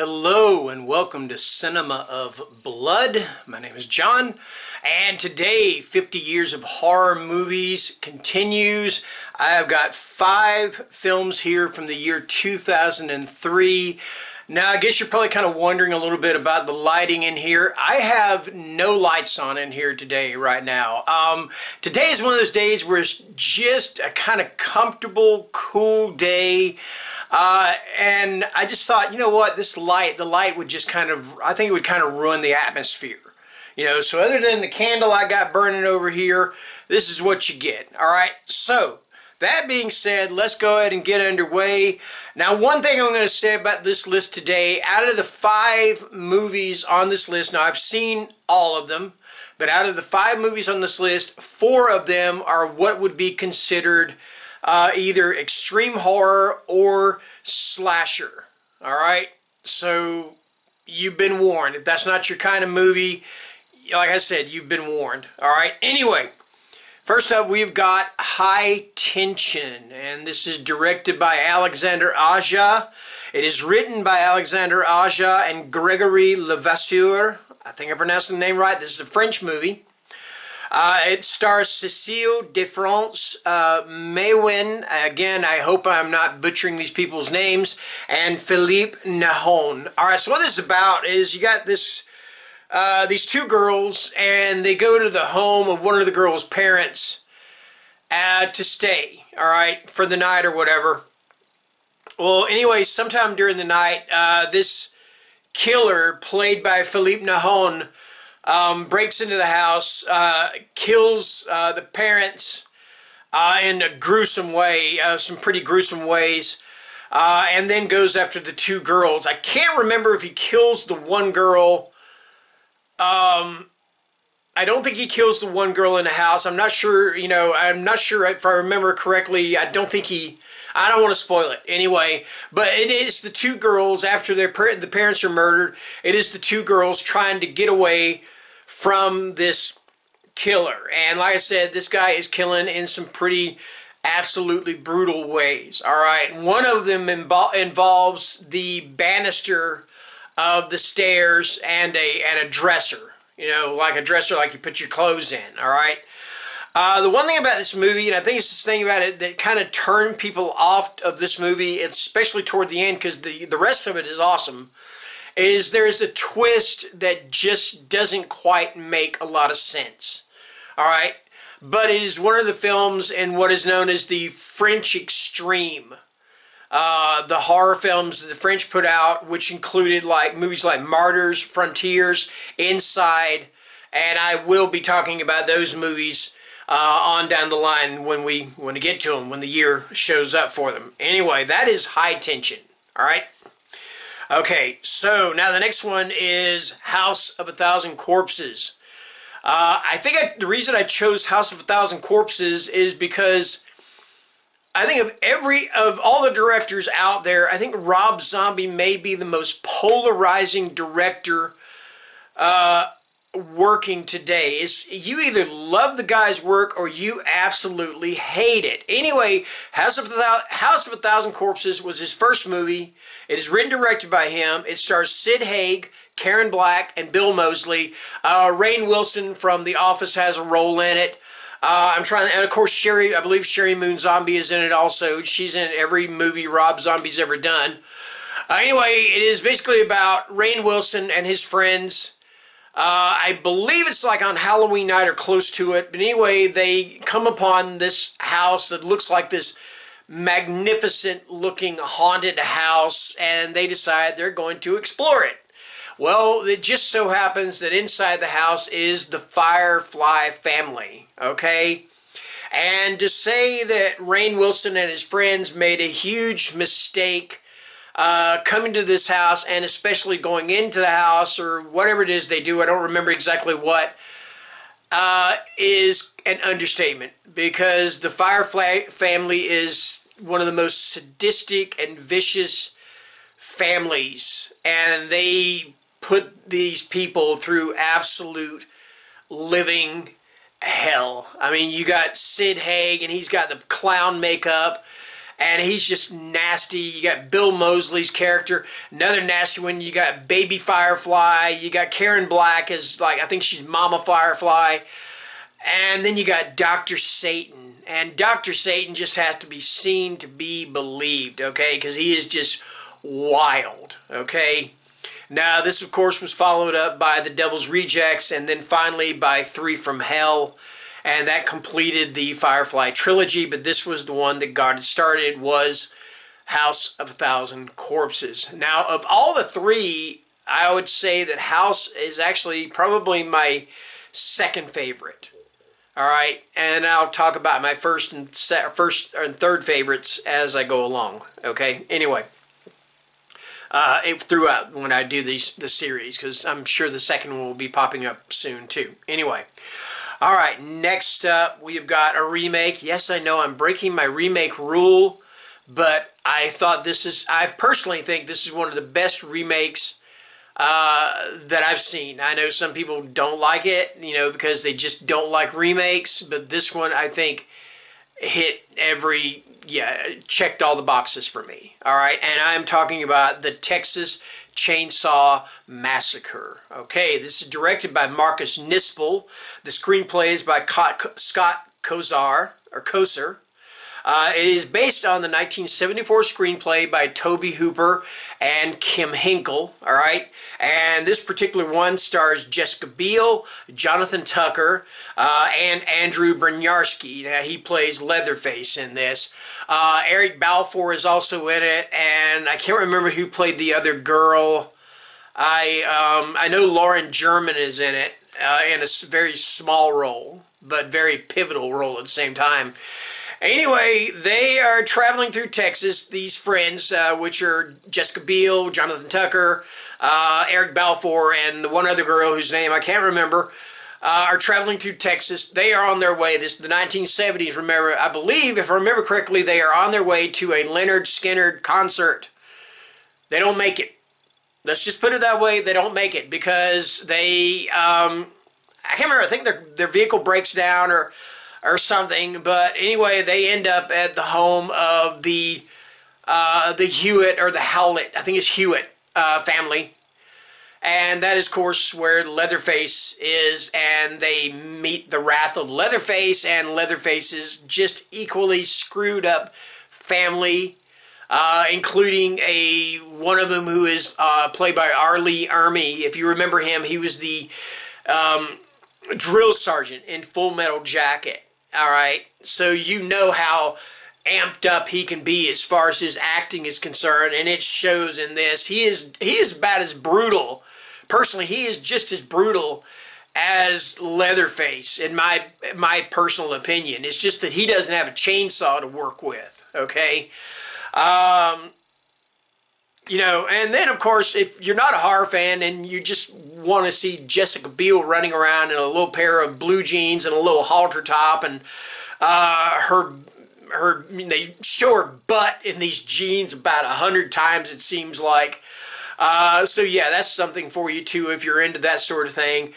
Hello and welcome to Cinema of Blood. My name is John, and today 50 years of horror movies continues. I have got 5 films here from the year 2003. Now I guess you're probably kind of wondering a little bit about the lighting in here. I have no lights on in here today right now. Today is one of those days where it's just a kind of comfortable, cool day. And I just thought, you know what, the light would just I think it would kind of ruin the atmosphere. So other than the candle I got burning over here, this is what you get. All right, so that being said, let's go ahead and get underway. Now, one thing I'm going to say about this list today, out of the 5 movies on this list, now I've seen all of them, but out of the 5 movies on this list, 4 of them are what would be considered either extreme horror or slasher. All right, so you've been warned. If that's not your kind of movie, like I said, you've been warned. All right, anyway, first up we've got High Tension, and this is directed by Alexandre Aja. It is written by Alexandre Aja and Gregory Levasseur. I think I pronounced the name right. This is a French movie. It stars Cécile de France, Maywin, again, I hope I'm not butchering these people's names, and Philippe Nahon. Alright, so what this is about is you got these 2 girls, and they go to the home of one of the girls' parents to stay, alright, for the night or whatever. Well, anyway, sometime during the night, this killer, played by Philippe Nahon, breaks into the house, kills the parents in a gruesome way, some pretty gruesome ways, and then goes after the 2 girls. I can't remember if he kills the one girl. I don't think he kills the one girl in the house. I'm not sure, I'm not sure if I remember correctly. I don't want to spoil it anyway, but it is the 2 girls after the parents are murdered. It is the 2 girls trying to get away from this killer. And like I said, this guy is killing in some pretty absolutely brutal ways. All right, one of them involves the banister of the stairs and a dresser, like a dresser like you put your clothes in. All right, the one thing about this movie, and I think it's this thing about it that kind of turned people off of this movie, especially toward the end, because the rest of it is awesome, is there's a twist that just doesn't quite make a lot of sense. All right, but it is one of the films in what is known as the French Extreme, the horror films that the French put out, which included movies like Martyrs, Frontiers, Inside, and I will be talking about those movies on down the line when we get to them, when the year shows up for them. Anyway, that is High Tension. All right. Okay, so now the next one is House of a Thousand Corpses. I think the reason I chose House of a Thousand Corpses is because I think of all the directors out there, I think Rob Zombie may be the most polarizing director working today. You either love the guy's work or you absolutely hate it. Anyway, House of a Thousand Corpses was his first movie. It is written and directed by him. It stars Sid Haig, Karen Black, and Bill Moseley. Rainn Wilson from The Office has a role in it. And of course, I believe Sherry Moon Zombie is in it also. She's in every movie Rob Zombie's ever done. Anyway, it is basically about Rainn Wilson and his friends. I believe it's like on Halloween night or close to it. But anyway, they come upon this house that looks like this magnificent looking haunted house, and they decide they're going to explore it. Well, it just so happens that inside the house is the Firefly family, okay? And to say that Rainn Wilson and his friends made a huge mistake coming to this house, and especially going into the house or whatever it is they do, I don't remember exactly what, is an understatement, because the Firefly family is one of the most sadistic and vicious families, and they put these people through absolute living hell. I mean, you got Sid Haig, and he's got the clown makeup, and he's just nasty. You got Bill Moseley's character, another nasty one. You got Baby Firefly. You got Karen Black as, like, I think she's Mama Firefly. And then you got Dr. Satan. And Dr. Satan just has to be seen to be believed, okay? Because he is just wild, okay? Now, this, of course, was followed up by The Devil's Rejects, and then finally by Three from Hell. And that completed the Firefly trilogy, but this was the one that got it started, was House of a Thousand Corpses. Now, of all the three, I would say that House is actually probably my second favorite. All right, and I'll talk about my first and third favorites as I go along. Okay, anyway, throughout when I do the series, because I'm sure the second one will be popping up soon too. Anyway, all right, next up we've got a remake. Yes, I know I'm breaking my remake rule, but I personally think this is one of the best remakes that I've seen. I know some people don't like it, you know, because they just don't like remakes, but this one I think hit checked all the boxes for me. All right, and I'm talking about the Texas Chainsaw Massacre. Okay, this is directed by Marcus Nispel. The screenplay is by Scott Koser. It is based on the 1974 screenplay by Tobe Hooper and Kim Hinkle, all right? And this particular one stars Jessica Biel, Jonathan Tucker, and Andrew Brynjarski. Now, he plays Leatherface in this. Eric Balfour is also in it, and I can't remember who played the other girl. I know Lauren German is in it, in a very small role, but very pivotal role at the same time. Anyway, they are traveling through Texas, these friends, which are Jessica Biel, Jonathan Tucker, Eric Balfour, and the one other girl whose name I can't remember, are traveling through Texas. They are on their way. This is the 1970s, remember. I believe, if I remember correctly, they are on their way to a Lynyrd Skynyrd concert. They don't make it. Let's just put it that way. They don't make it because they, I can't remember, I think their vehicle breaks down or something, but anyway, they end up at the home of the Hewitt or the Howlett, I think it's Hewitt family, and that is, of course, where Leatherface is, and they meet the wrath of Leatherface and Leatherface's just equally screwed up family, including one of them who is played by R. Lee Ermey. If you remember him, he was the drill sergeant in Full Metal Jacket. All right, so you know how amped up he can be as far as his acting is concerned, and it shows in this. He is about as brutal. Personally, he is just as brutal as Leatherface, in my personal opinion. It's just that he doesn't have a chainsaw to work with. Okay, you know, and then, of course, if you're not a horror fan and you just want to see Jessica Biel running around in a little pair of blue jeans and a little halter top, and they show her butt in these jeans about 100 times, it seems like. So yeah, that's something for you too if you're into that sort of thing.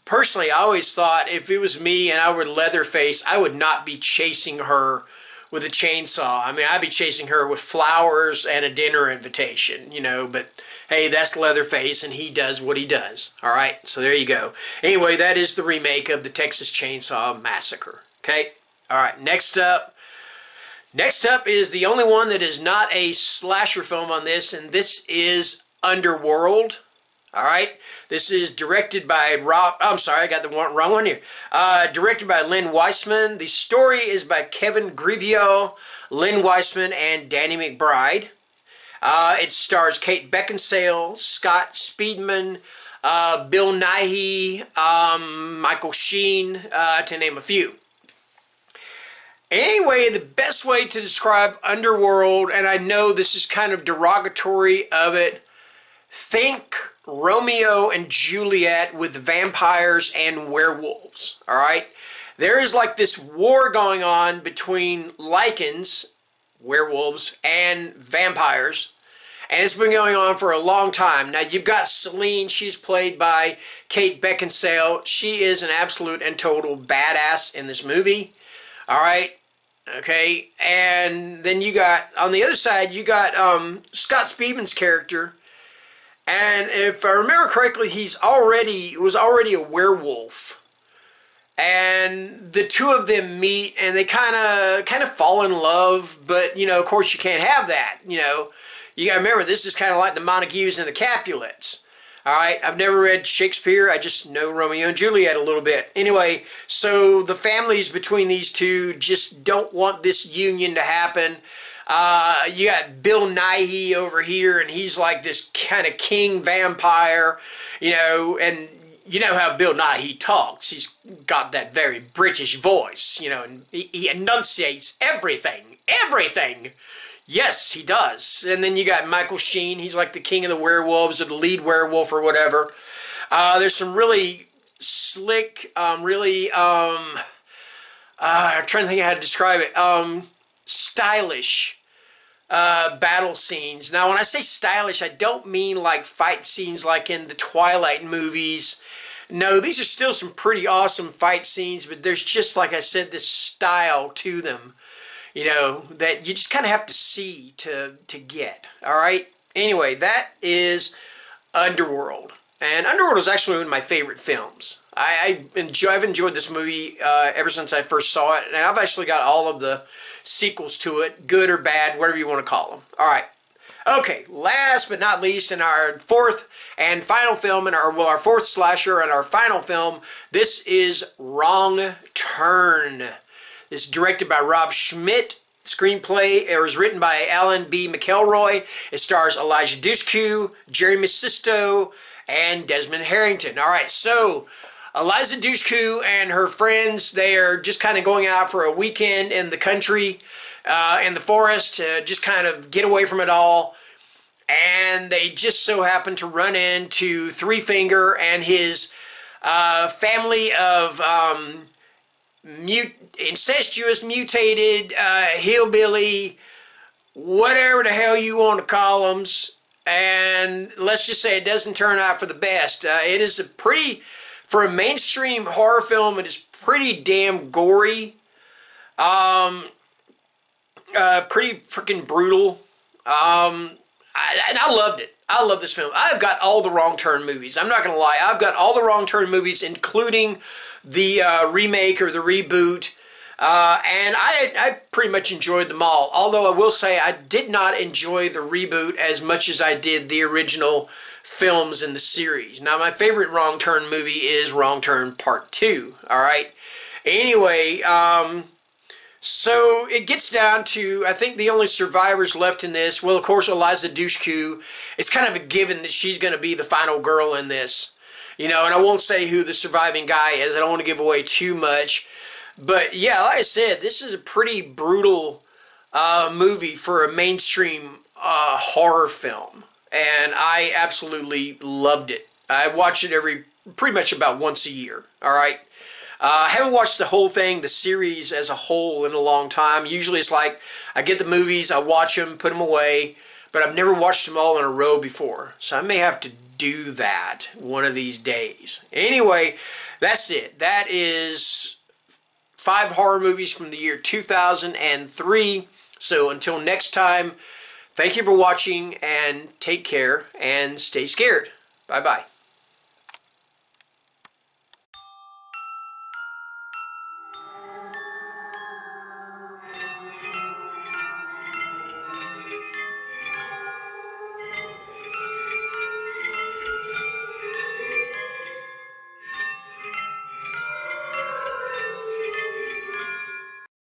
Personally, I always thought if it was me and I were Leatherface, I would not be chasing her with a chainsaw. I mean, I'd be chasing her with flowers and a dinner invitation, you know, but hey, that's Leatherface and he does what he does. All right, so there you go. Anyway, that is the remake of the Texas Chainsaw Massacre. Okay, all right, next up is the only one that is not a slasher film on this, and this is Underworld. All right, this is directed by I'm sorry, I got the wrong one here. Directed by Lynn Weissman. The story is by Kevin Grevioux, Lynn Weissman, and Danny McBride. It stars Kate Beckinsale, Scott Speedman, Bill Nighy, Michael Sheen, to name a few. Anyway, the best way to describe Underworld, and I know this is kind of derogatory of it, think Romeo and Juliet with vampires and werewolves, all right? There is like this war going on between Lycans, werewolves, and vampires, and it's been going on for a long time. Now, you've got Celine. She's played by Kate Beckinsale. She is an absolute and total badass in this movie, all right? Okay, and then you got, on the other side, you got Scott Speedman's character. And if I remember correctly, was already a werewolf. And the two of them meet, and they kind of fall in love. But you know, of course, you can't have that. You know, you gotta remember this is kind of like the Montagues and the Capulets. All right, I've never read Shakespeare. I just know Romeo and Juliet a little bit. Anyway, so the families between these two just don't want this union to happen. You got Bill Nighy over here, and he's like this kind of king vampire, you know, and you know how Bill Nighy talks. He's got that very British voice, you know, and he enunciates everything. Everything! Yes, he does. And then you got Michael Sheen. He's like the king of the werewolves, or the lead werewolf, or whatever. There's some really slick, I'm trying to think how to describe it, stylish battle scenes. Now, when I say stylish, I don't mean like fight scenes like in the Twilight movies. No, these are still some pretty awesome fight scenes, but there's just, like I said, this style to them, you know, that you just kind of have to see to get. All right. Anyway, that is Underworld, and Underworld is actually one of my favorite films. I've enjoyed this movie ever since I first saw it, and I've actually got all of the sequels to it, good or bad, whatever you want to call them. All right. Okay, last but not least, in our fourth and final film, our fourth slasher and our final film, this is Wrong Turn. This is directed by Rob Schmidt. Screenplay was written by Alan B. McElroy. It stars Elijah Dushku, Jeremy Sisto, and Desmond Harrington. All right, so Eliza Dushku and her friends, they are just kind of going out for a weekend in the country, in the forest, to just kind of get away from it all. And they just so happen to run into Three Finger and his family of incestuous, mutated, hillbilly, whatever the hell you want to call them. And let's just say it doesn't turn out for the best. It is for a mainstream horror film, it is pretty damn gory. Pretty freaking brutal. And I loved it. I love this film. I've got all the Wrong Turn movies. I'm not going to lie. I've got all the Wrong Turn movies, including the remake or the reboot. And I pretty much enjoyed them all. Although I will say I did not enjoy the reboot as much as I did the original films in the series. Now, my favorite Wrong Turn movie is Wrong Turn Part 2. All right. Anyway, so it gets down to, I think the only survivors left in this, well, of course, Eliza Dushku. It's kind of a given that she's going to be the final girl in this. You know, and I won't say who the surviving guy is. I don't want to give away too much. But yeah, like I said, this is a pretty brutal movie for a mainstream horror film. And I absolutely loved it. I watch it pretty much about once a year. All right. I haven't watched the whole thing, the series as a whole, in a long time. Usually it's like I get the movies, I watch them, put them away, but I've never watched them all in a row before. So I may have to do that one of these days. Anyway, that's it. That is 5 horror movies from the year 2003. So until next time, thank you for watching, and take care and stay scared. Bye-bye.